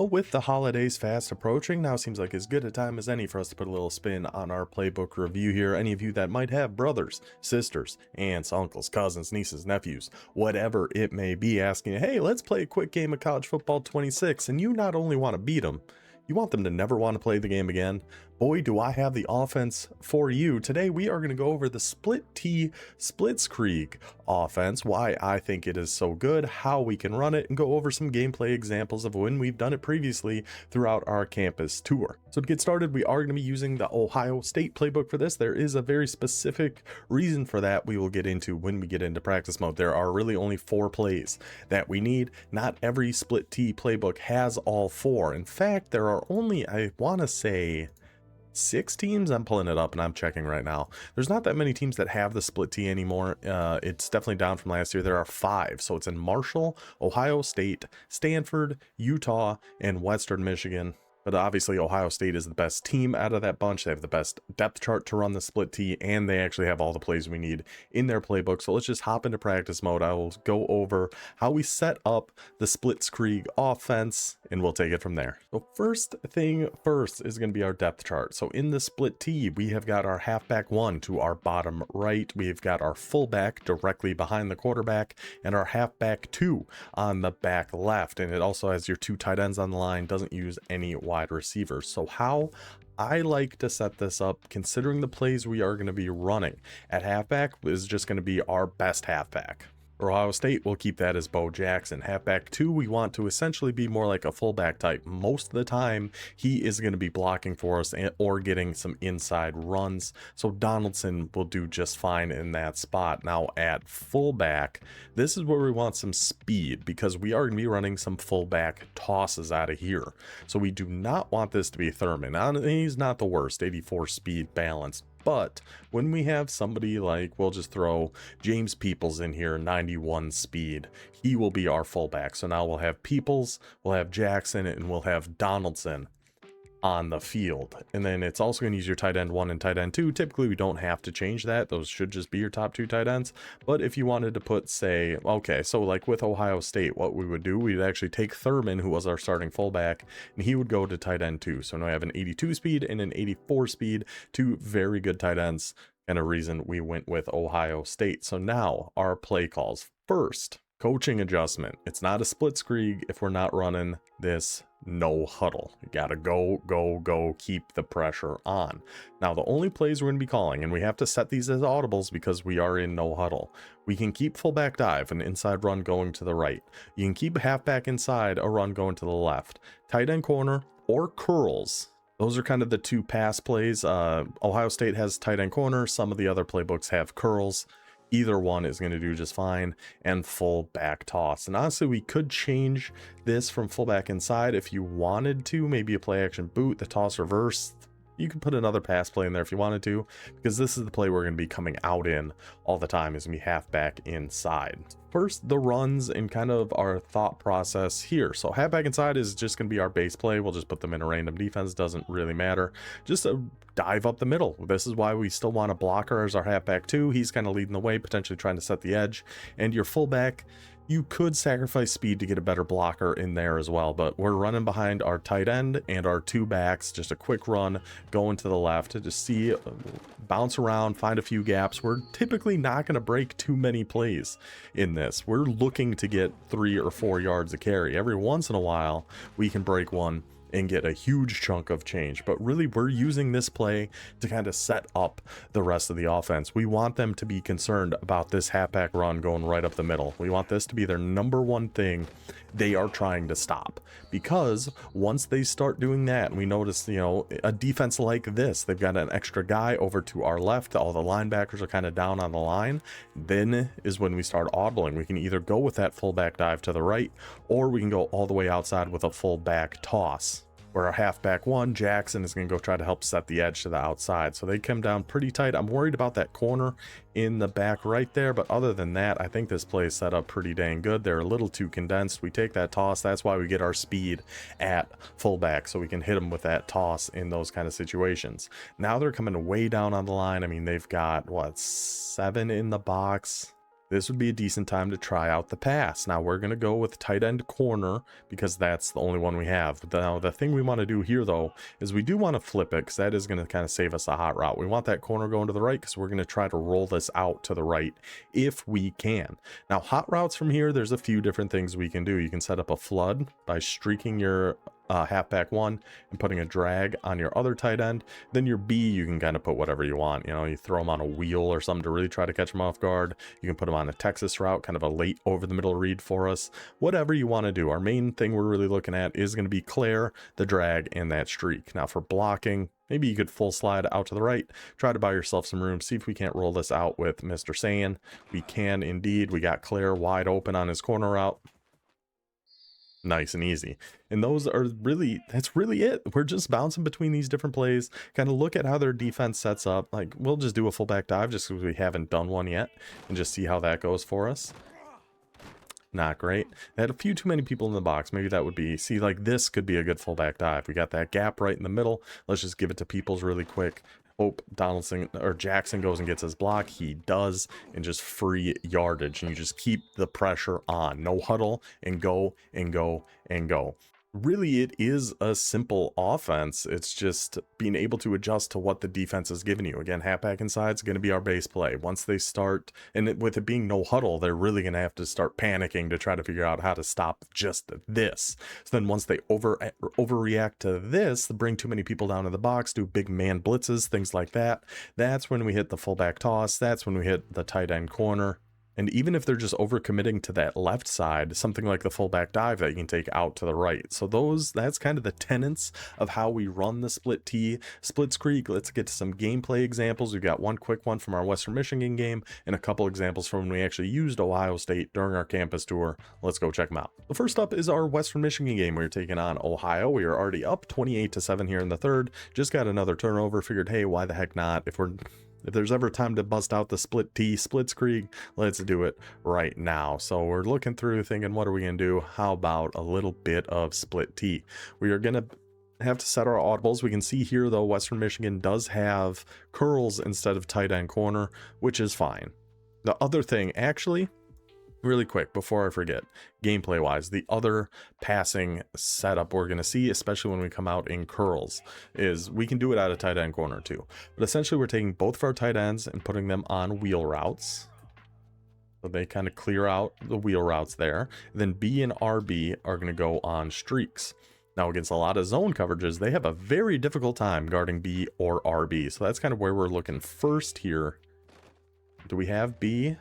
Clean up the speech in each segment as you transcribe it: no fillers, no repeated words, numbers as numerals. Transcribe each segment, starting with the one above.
Well, with the holidays fast approaching, now seems like as good a time as any for us to put a little spin on our playbook review here. Any of you that might have brothers, sisters, aunts, uncles, cousins, nieces, nephews, whatever it may be, asking, hey, let's play a quick game of College Football 26, and you not only want to beat them, you want them to never want to play the game again. Boy, do I have the offense for you. Today, we are going to go over the Split T Splitzkrieg offense, why I think it is so good, how we can run it, and go over some gameplay examples of when we've done it previously throughout our campus tour. So to get started, we are going to be using the Ohio State playbook for this. There is a very specific reason for that we will get into when we get into practice mode. There are really only 4 plays that we need. Not every Split T playbook has all 4. In fact, there are only, I want to say, 6 teams. I'm pulling it up and I'm checking right now. There's not that many teams that have the Split T anymore. It's definitely down from last year. There are 5. So it's in Marshall, Ohio State, Stanford, Utah, and Western Michigan. But obviously Ohio State is the best team out of that bunch. They have the best depth chart to run the Split T, and they actually have all the plays we need in their playbook. So let's just hop into practice mode. I will go over how we set up the Splitzkrieg offense, and we'll take it from there. So first thing first is going to be our depth chart. So in the Split T, we have got our halfback 1 to our bottom right. We've got our fullback directly behind the quarterback, and our halfback 2 on the back left. And it also has your 2 tight ends on the line, doesn't use any wide receivers. So how I like to set this up, considering the plays we are going to be running at halfback, is just going to be our best halfback. For Ohio State, we'll keep that as Bo Jackson. Halfback 2, we want to essentially be more like a fullback type. Most of the time, he is going to be blocking for us or getting some inside runs. So Donaldson will do just fine in that spot. Now at fullback, this is where we want some speed, because we are going to be running some fullback tosses out of here. So we do not want this to be Thurman. He's not the worst, 84 speed balance. But when we have somebody like, we'll just throw James Peoples in here, 91 speed, he will be our fullback. So now we'll have Peoples, we'll have Jackson, and we'll have Donaldson on the field. And then it's also going to use your tight end 1 and tight end 2. Typically, we don't have to change that. Those should just be your top 2 tight ends. But if you wanted to put, say, okay, so like with Ohio State, what we would do, we'd actually take Thurman, who was our starting fullback, and he would go to tight end 2. So now I have an 82 speed and an 84 speed, 2 very good tight ends, and a reason we went with Ohio State. So now our play calls. First, coaching adjustment. It's not a Splitzkrieg if we're not running this no huddle. You gotta go, keep the pressure on. Now the only plays we're going to be calling, and we have to set these as audibles because we are in no huddle. We can keep fullback dive, an inside run going to the right. You can keep halfback inside, a run going to the left. Tight end corner or curls. Those are kind of the 2 pass plays. Ohio State has tight end corner. Some of the other playbooks have curls. Either one is going to do just fine, and full back toss. And honestly, we could change this from fullback inside if you wanted to, maybe a play action boot, the toss reverse. You can put another pass play in there if you wanted to, because this is the play we're going to be coming out in all the time, is going to be halfback inside. First, the runs and kind of our thought process here. So halfback inside is just going to be our base play. We'll just put them in a random defense. Doesn't really matter. Just a dive up the middle. This is why we still want a blocker as our halfback 2. He's kind of leading the way, potentially trying to set the edge. And your fullback, you could sacrifice speed to get a better blocker in there as well, but we're running behind our tight end and our 2 backs. Just a quick run going to the left to just see, bounce around, find a few gaps. We're typically not going to break too many plays in this. We're looking to get 3 or 4 yards of carry. Every once in a while, we can break one and get a huge chunk of change, but really we're using this play to kind of set up the rest of the offense. We want them to be concerned about this halfback run going right up the middle. We want this to be their number 1 thing they are trying to stop, because once they start doing that, we notice, you know, a defense like this, they've got an extra guy over to our left, all the linebackers are kind of down on the line, then is when we start audibling. We can either go with that fullback dive to the right, or we can go all the way outside with a fullback toss, where our halfback 1, Jackson, is going to go try to help set the edge to the outside. So they come down pretty tight. I'm worried about that corner in the back right there, but other than that, I think this play is set up pretty dang good. They're a little too condensed. We take that toss. That's why we get our speed at fullback, so we can hit them with that toss in those kind of situations. Now they're coming way down on the line. I mean, they've got, what, 7 in the box? this would be a decent time to try out the pass. Now we're going to go with tight end corner because that's the only one we have. Now the thing we want to do here though is we do want to flip it because that is going to kind of save us a hot route. We want that corner going to the right because we're going to try to roll this out to the right if we can. Now hot routes from here, there's a few different things we can do. You can set up a flood by streaking your halfback one and putting a drag on your other tight end. Then your B, you can kind of put whatever you want. You know, you throw them on a wheel or something to really try to catch them off guard. You can put them on a Texas route, kind of a late over the middle read for us. Whatever you want to do. Our main thing we're really looking at is going to be Claire, the drag, and that streak. Now for blocking, maybe you could full slide out to the right, try to buy yourself some room, see if we can't roll this out with Mr. Saiyan. We can indeed. We got Claire wide open on his corner route. Nice and easy. And those are really, that's really it. We're just bouncing between these different plays, kind of look at how their defense sets up. Like, we'll just do a fullback dive just because we haven't done one yet and just see how that goes for us. Not great. They had a few too many people in the box. Maybe that would be, see, like this could be a good fullback dive. We got that gap right in the middle. Let's just give it to Peoples really quick. Hope Donaldson or Jackson goes and gets his block. He does, and just free yardage. And you just keep the pressure on. No huddle and go and go and go. Really, it is a simple offense. It's just being able to adjust to what the defense is giving you. Again, halfback inside is going to be our base play. Once they start, and with it being no huddle, they're really going to have to start panicking to try to figure out how to stop just this. So then once they overreact to this, bring too many people down to the box, do big man blitzes, things like that, that's when we hit the fullback toss. That's when we hit the tight end corner. And even if they're just overcommitting to that left side, something like the fullback dive that you can take out to the right. So that's kind of the tenets of how we run the Split T Splitzkrieg. Let's get to some gameplay examples. We've got one quick one from our Western Michigan game and a couple examples from when we actually used Ohio State during our campus tour. Let's go check them out. The first up is our Western Michigan game. We're taking on Ohio. We are already up 28-7 here in the third. Just got another turnover. Figured, hey, why the heck not? If there's ever time to bust out the Split T Splitzkrieg, let's do it right now. So we're looking through thinking, what are we going to do? How about a little bit of Split T? We are going to have to set our audibles. We can see here, though, Western Michigan does have curls instead of tight end corner, which is fine. The other thing, actually, really quick before I forget, gameplay wise, the other passing setup we're going to see, especially when we come out in curls, is we can do it out of tight end corner too. But essentially we're taking both of our tight ends and putting them on wheel routes. So they kind of clear out the wheel routes there. Then B and RB are going to go on streaks. Now against a lot of zone coverages, they have a very difficult time guarding B or RB. So that's kind of where we're looking first here. Do we have B?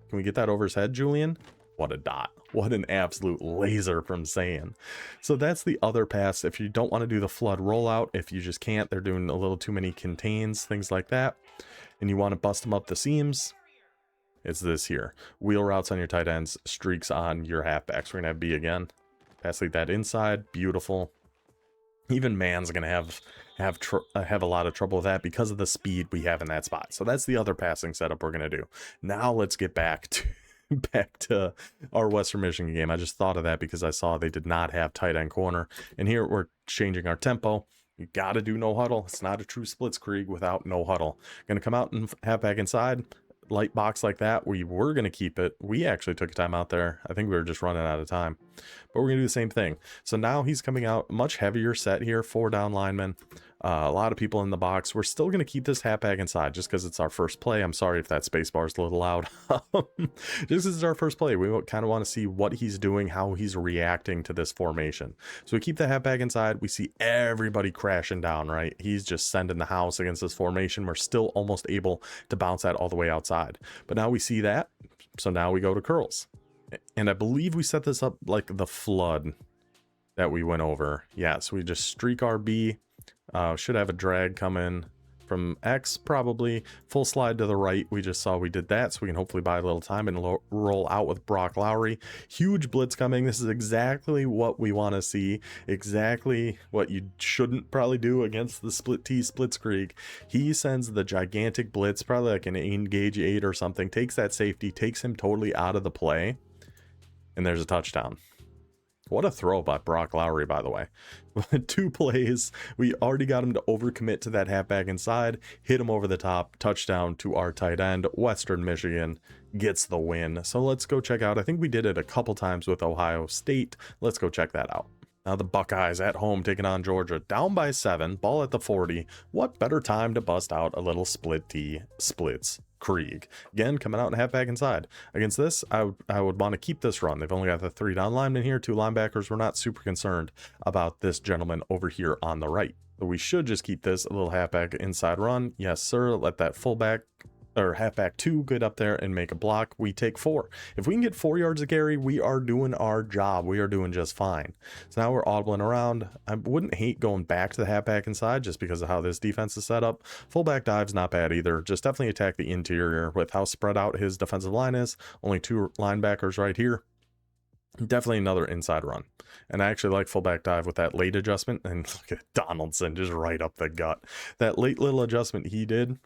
Can we get that over his head, Julian? What a dot. What an absolute laser from Saiyan. So that's the other pass. If you don't want to do the flood rollout, if you just can't, they're doing a little too many contains, things like that, and you want to bust them up the seams, it's this here. Wheel routes on your tight ends, streaks on your halfbacks. We're going to have B again. Pass lead that inside. Beautiful. Even man's going to have a lot of trouble with that because of the speed we have in that spot. So that's the other passing setup we're going to do. Now let's get back to our Western Michigan game. I just thought of that because I saw they did not have tight end corner. And here we're changing our tempo. You got to do no huddle. It's not a true Splitzkrieg without no huddle. Going to come out and have back inside. Light box like that. We were going to keep it. We actually took a time out there. I think we were just running out of time. But we're going to do the same thing. So now he's coming out much heavier set here. 4 down linemen. A lot of people in the box. We're still going to keep this halfback inside just because it's our first play. I'm sorry if that space bar is a little loud. Just because it's our first play, we kind of want to see what he's doing, how he's reacting to this formation. So we keep the halfback inside. We see everybody crashing down, right? He's just sending the house against this formation. We're still almost able to bounce that all the way outside. But now we see that. So now we go to curls. And I believe we set this up like the flood that we went over. Yeah, so we just streak RB. Should have a drag come in from X, probably. Full slide to the right. We just saw we did that, so we can hopefully buy a little time and roll out with Brock Lowry. Huge blitz coming. This is exactly what we want to see. Exactly what you shouldn't probably do against the Split T Splitzkrieg. He sends the gigantic blitz, probably like an engage 8 or something, takes that safety, takes him totally out of the play, and there's a touchdown. What a throw by Brock Lowry, by the way. 2 plays. We already got him to overcommit to that halfback inside, hit him over the top, touchdown to our tight end. Western Michigan gets the win. So let's go check out. I think we did it a couple times with Ohio State. Let's go check that out. Now the Buckeyes at home taking on Georgia, down by 7, ball at the 40. What better time to bust out a little Split T Splitzkrieg? Again, coming out and halfback inside. Against this, I would want to keep this run. They've only got the 3 down linemen here, 2 linebackers. We're not super concerned about this gentleman over here on the right. But we should just keep this a little halfback inside run. Yes, sir. Let that fullback or halfback 2 get up there and make a block. We take 4. If we can get 4 yards of carry, we are doing our job. We are doing just fine. So now we're audibling around. I wouldn't hate going back to the halfback inside just because of how this defense is set up. Fullback dive's not bad either. Just definitely attack the interior with how spread out his defensive line is. Only 2 linebackers right here. Definitely another inside run. And I actually like fullback dive with that late adjustment. And look at Donaldson just right up the gut. That late little adjustment he did,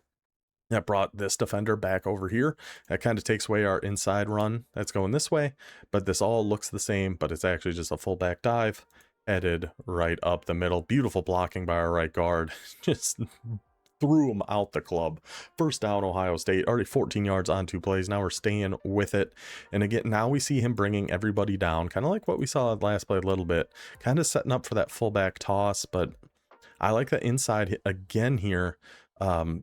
that brought this defender back over here. That kind of takes away our inside run that's going this way, but this all looks the same, but it's actually just a fullback dive headed right up the middle. Beautiful blocking by our right guard. Just threw him out the club. First down, Ohio State. Already 14 yards on 2 plays. Now we're staying with it. And again, now we see him bringing everybody down, kind of like what we saw last play a little bit, kind of setting up for that fullback toss. But I like the inside hit again here.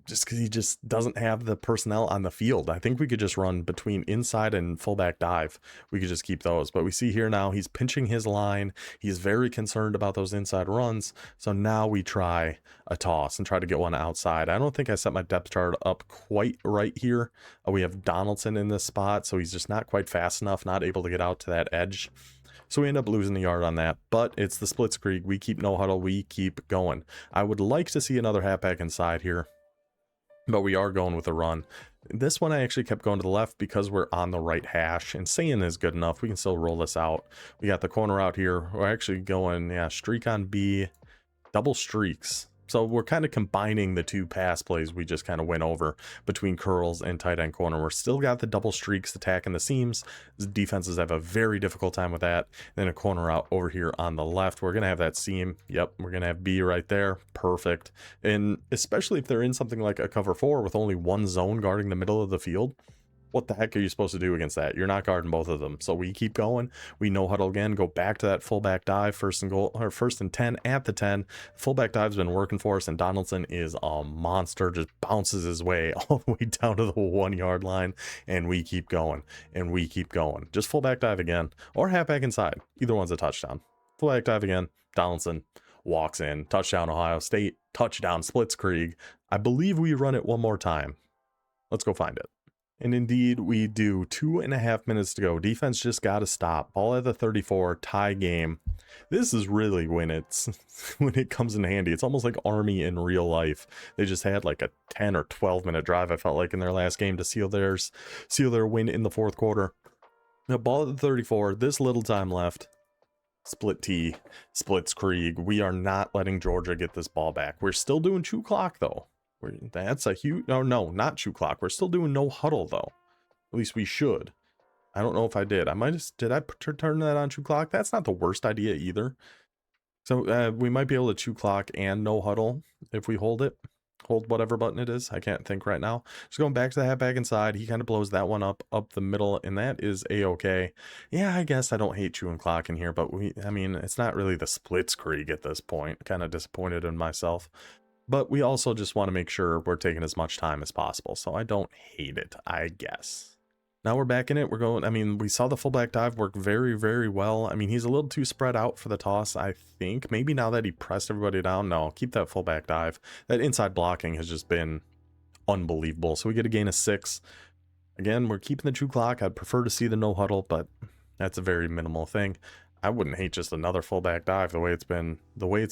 Just because he just doesn't have the personnel on the field. I think we could just run between inside and fullback dive. We could just keep those. But we see here now he's pinching his line. He's very concerned about those inside runs. So now we try a toss and try to get one outside. I don't think I set my depth chart up quite right here. We have Donaldson in this spot, so he's just not quite fast enough, not able to get out to that edge. So we end up losing the yard on that, but it's the Splitzkrieg. We keep no huddle. We keep going. I would like to see another halfback inside here, but we are going with a run. This one I actually kept going to the left because we're on the right hash, and saying is good enough. We can still roll this out. We got the corner out here. We're actually going, yeah, streak on B, double streaks. So we're kind of combining the 2 pass plays we just kind of went over between curls and tight end corner. We're still got the double streaks attacking the seams. The defenses have a very difficult time with that. Then a corner out over here on the left. We're going to have that seam. Yep, we're going to have B right there. Perfect. And especially if they're in something like a cover 4 with only 1 zone guarding the middle of the field. What the heck are you supposed to do against that? You're not guarding both of them. So we keep going. We no huddle again. Go back to that fullback dive. First and 10 at the 10. Fullback dive's been working for us, and Donaldson is a monster. Just bounces his way all the way down to the 1 yard line, and we keep going. And we keep going. Just fullback dive again, or halfback inside. Either one's a touchdown. Fullback dive again. Donaldson walks in. Touchdown Ohio State. Touchdown Splitzkrieg. I believe we run it one more time. Let's go find it. And indeed, we do. 2.5 minutes to go. Defense just got to stop. Ball at the 34, tie game. This is really when it comes in handy. It's almost like Army in real life. They just had like a 10 or 12 minute drive, I felt like, in their last game to seal their win in the 4th quarter. Now, ball at the 34, this little time left. Split T Splitzkrieg. We are not letting Georgia get this ball back. We're still doing chew clock, though. That's a huge, no, not chew clock. We're still doing no huddle though. At least we should. I don't know if I did. Did I turn that on chew clock? That's not the worst idea either. So we might be able to chew clock and no huddle if we hold whatever button it is. I can't think right now. Just going back to the halfback inside. He kind of blows that one up the middle, and that is a-okay. Yeah, I guess I don't hate chewing clock in here, but I mean, it's not really the Splitzkrieg at this point. Kind of disappointed in myself. But we also just want to make sure we're taking as much time as possible. So I don't hate it, I guess. Now we're back in it. We're going, I mean, we saw the fullback dive work very, very well. I mean, he's a little too spread out for the toss, I think. Maybe now that he pressed everybody down. No, keep that fullback dive. That inside blocking has just been unbelievable. So we get a gain of 6. Again, we're keeping the chew clock. I'd prefer to see the no huddle, but that's a very minimal thing. I wouldn't hate just another fullback dive the way it's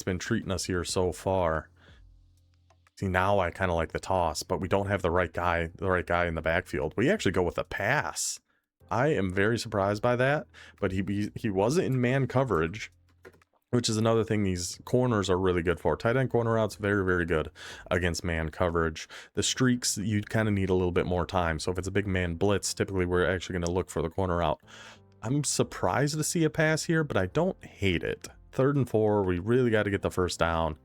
been treating us here so far. See, now I kind of like the toss, but we don't have the right guy in the backfield. We actually go with a pass. I am very surprised by that, but he wasn't in man coverage, which is another thing these corners are really good for. Tight end corner outs, very, very good against man coverage. The streaks, you kind of need a little bit more time. So if it's a big man blitz, typically we're actually going to look for the corner out I'm surprised to see a pass here, but I don't hate it. 3rd and 4, we really got to get the first down.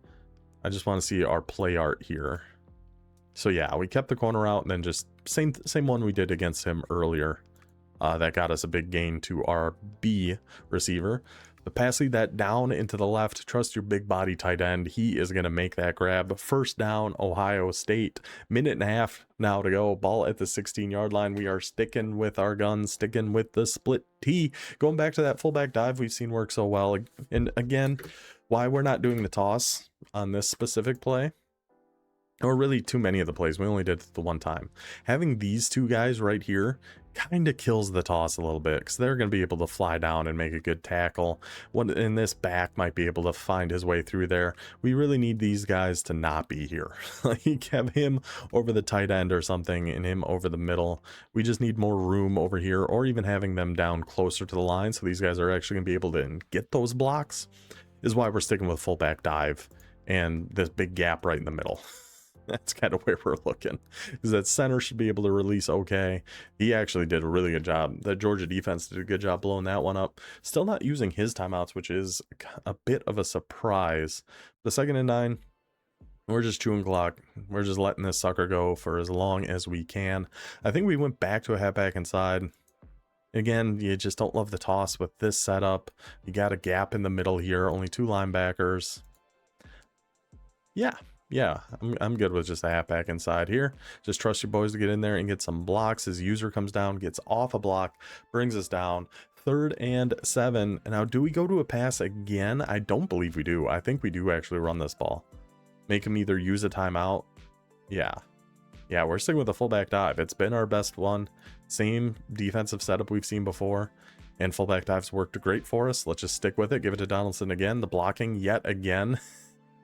I just want to see our play art here. So yeah, we kept the corner out and then just same one we did against him earlier. That got us a big gain to our B receiver. But passing that down into the left, trust your big body tight end. He is going to make that grab. First down, Ohio State. Minute and a half now to go. Ball at the 16-yard line. We are sticking with our guns, sticking with the split T. Going back to that fullback dive we've seen work so well. And again, why we're not doing the toss on this specific play, or really too many of the plays, we only did it the one time. Having these two guys right here kind of kills the toss a little bit, because they're going to be able to fly down and make a good tackle. And this back might be able to find his way through there. We really need these guys to not be here. Like, have him over the tight end or something and him over the middle. We just need more room over here, or even having them down closer to the line so these guys are actually going to be able to get those blocks, is why we're sticking with fullback dive and this big gap right in the middle. That's kind of where we're looking, because that center should be able to release okay. He actually did a really good job. The Georgia defense did a good job blowing that one up. Still not using his timeouts, which is a bit of a surprise. The 2nd and 9, we're just chewing clock. We're just letting this sucker go for as long as we can. I think we went back to a halfback inside. Again, you just don't love the toss with this setup. You got a gap in the middle here, only 2 linebackers. Yeah, I'm good with just a halfback inside here. Just trust your boys to get in there and get some blocks. His user comes down, gets off a block, brings us down. 3rd and 7. Now, do we go to a pass again? I don't believe we do. I think we do actually run this ball. Make him either use a timeout. Yeah, we're sticking with the fullback dive. It's been our best one. Same defensive setup we've seen before. And fullback dives worked great for us. Let's just stick with it. Give it to Donaldson again. The blocking yet again.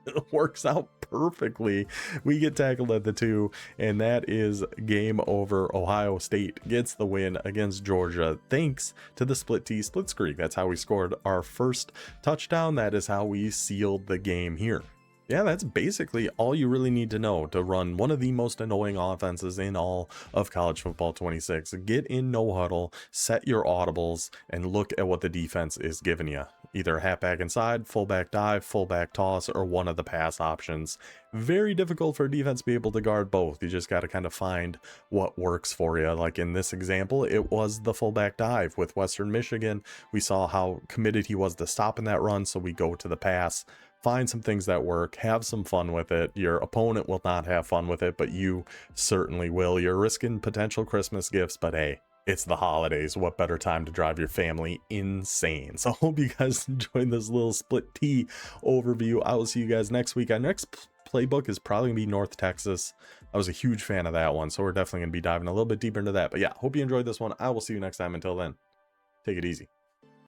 It works out perfectly. We get tackled at the 2, and that is game over. Ohio State gets the win against Georgia thanks to the Split T Splitzkrieg. That's how we scored our first touchdown. That is how we sealed the game here. Yeah, that's basically all you really need to know to run one of the most annoying offenses in all of college football 26. Get in no huddle, set your audibles, and look at what the defense is giving you. Either halfback inside, fullback dive, fullback toss, or one of the pass options. Very difficult for a defense to be able to guard both. You just got to kind of find what works for you. Like in this example, it was the fullback dive with Western Michigan. We saw how committed he was to stopping that run, so we go to the pass. Find some things that work, have some fun with it. Your opponent will not have fun with it, but you certainly will. You're risking potential Christmas gifts, but hey, it's the holidays. What better time to drive your family insane? So I hope you guys enjoyed this little Split T overview. I will see you guys next week. Our next playbook is probably gonna be North Texas. I was a huge fan of that one, so we're definitely gonna be diving a little bit deeper into that. But yeah, hope you enjoyed this one. I will see you next time. Until then, take it easy.